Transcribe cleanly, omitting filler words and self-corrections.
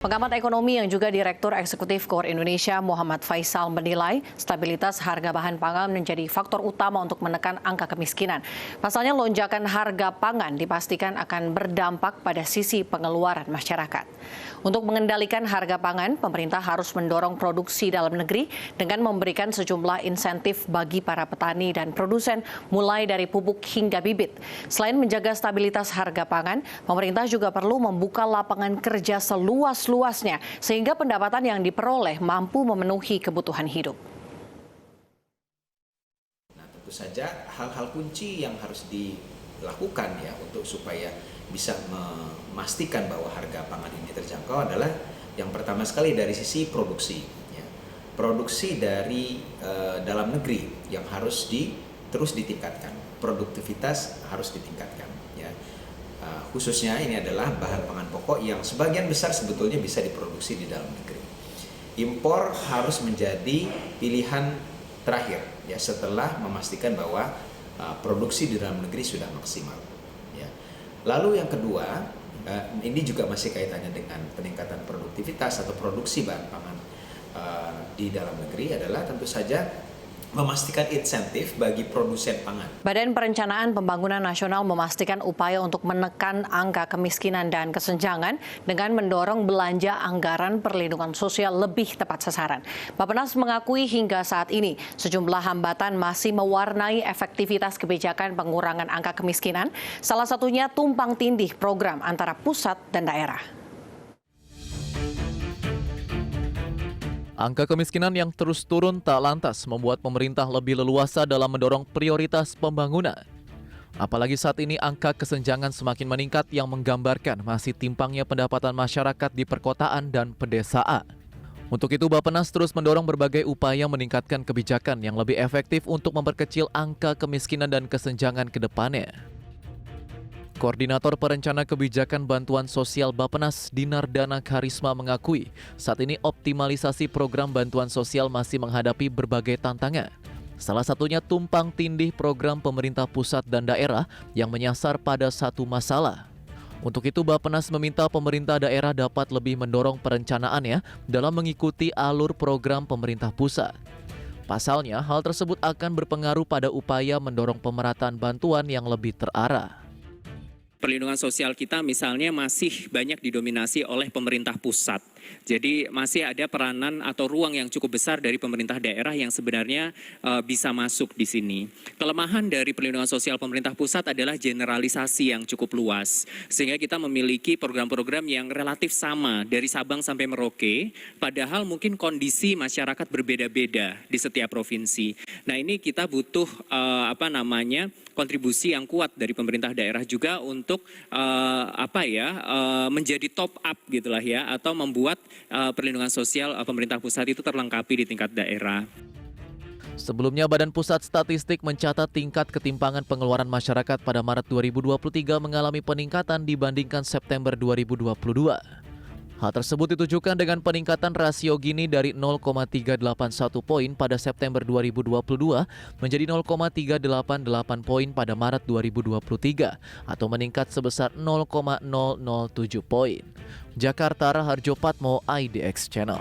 Pengamat ekonomi yang juga Direktur Eksekutif KOR Indonesia Muhammad Faisal menilai stabilitas harga bahan pangan menjadi faktor utama untuk menekan angka kemiskinan. Pasalnya lonjakan harga pangan dipastikan akan berdampak pada sisi pengeluaran masyarakat. Untuk mengendalikan harga pangan, pemerintah harus mendorong produksi dalam negeri dengan memberikan sejumlah insentif bagi para petani dan produsen mulai dari pupuk hingga bibit. Selain menjaga stabilitas harga pangan, pemerintah juga perlu membuka lapangan kerja seluas-luasnya sehingga pendapatan yang diperoleh mampu memenuhi kebutuhan hidup. Nah, tentu saja hal-hal kunci yang harus dilakukan ya untuk supaya bisa memastikan bahwa harga pangan ini terjangkau adalah yang pertama sekali dari sisi produksi. Ya. Produksi dari dalam negeri yang harus terus ditingkatkan, produktivitas harus ditingkatkan. Ya. Khususnya ini adalah bahan pangan pokok yang sebagian besar sebetulnya bisa diproduksi di dalam negeri. Impor harus menjadi pilihan terakhir ya setelah memastikan bahwa produksi di dalam negeri sudah maksimal. Ya. Lalu yang kedua, ini juga masih kaitannya dengan peningkatan produktivitas atau produksi bahan pangan di dalam negeri adalah tentu saja memastikan insentif bagi produsen pangan. Badan Perencanaan Pembangunan Nasional memastikan upaya untuk menekan angka kemiskinan dan kesenjangan dengan mendorong belanja anggaran perlindungan sosial lebih tepat sasaran. Bappenas mengakui hingga saat ini sejumlah hambatan masih mewarnai efektivitas kebijakan pengurangan angka kemiskinan, salah satunya tumpang tindih program antara pusat dan daerah. Angka kemiskinan yang terus turun tak lantas membuat pemerintah lebih leluasa dalam mendorong prioritas pembangunan. Apalagi saat ini angka kesenjangan semakin meningkat yang menggambarkan masih timpangnya pendapatan masyarakat di perkotaan dan pedesaan. Untuk itu Bappenas terus mendorong berbagai upaya meningkatkan kebijakan yang lebih efektif untuk memperkecil angka kemiskinan dan kesenjangan ke depannya. Koordinator Perencana Kebijakan Bantuan Sosial Bappenas, Dinardana Karisma mengakui saat ini optimalisasi program bantuan sosial masih menghadapi berbagai tantangan. Salah satunya tumpang tindih program pemerintah pusat dan daerah yang menyasar pada satu masalah. Untuk itu Bappenas meminta pemerintah daerah dapat lebih mendorong perencanaannya dalam mengikuti alur program pemerintah pusat. Pasalnya, hal tersebut akan berpengaruh pada upaya mendorong pemerataan bantuan yang lebih terarah. Perlindungan sosial kita misalnya masih banyak didominasi oleh pemerintah pusat. Jadi masih ada peranan atau ruang yang cukup besar dari pemerintah daerah yang sebenarnya bisa masuk di sini. Kelemahan dari perlindungan sosial pemerintah pusat adalah generalisasi yang cukup luas. Sehingga kita memiliki program-program yang relatif sama dari Sabang sampai Merauke. Padahal mungkin kondisi masyarakat berbeda-beda di setiap provinsi. Nah ini kita butuh kontribusi yang kuat dari pemerintah daerah juga untuk menjadi top up gitulah ya, atau membuat perlindungan sosial pemerintah pusat itu terlengkapi di tingkat daerah. Sebelumnya Badan Pusat Statistik mencatat tingkat ketimpangan pengeluaran masyarakat pada Maret 2023 mengalami peningkatan dibandingkan September 2022. Hal tersebut ditujukan dengan peningkatan rasio Gini dari 0,381 poin pada September 2022 menjadi 0,388 poin pada Maret 2023 atau meningkat sebesar 0,007 poin. Jakarta, Raharjo Patmo, IDX Channel.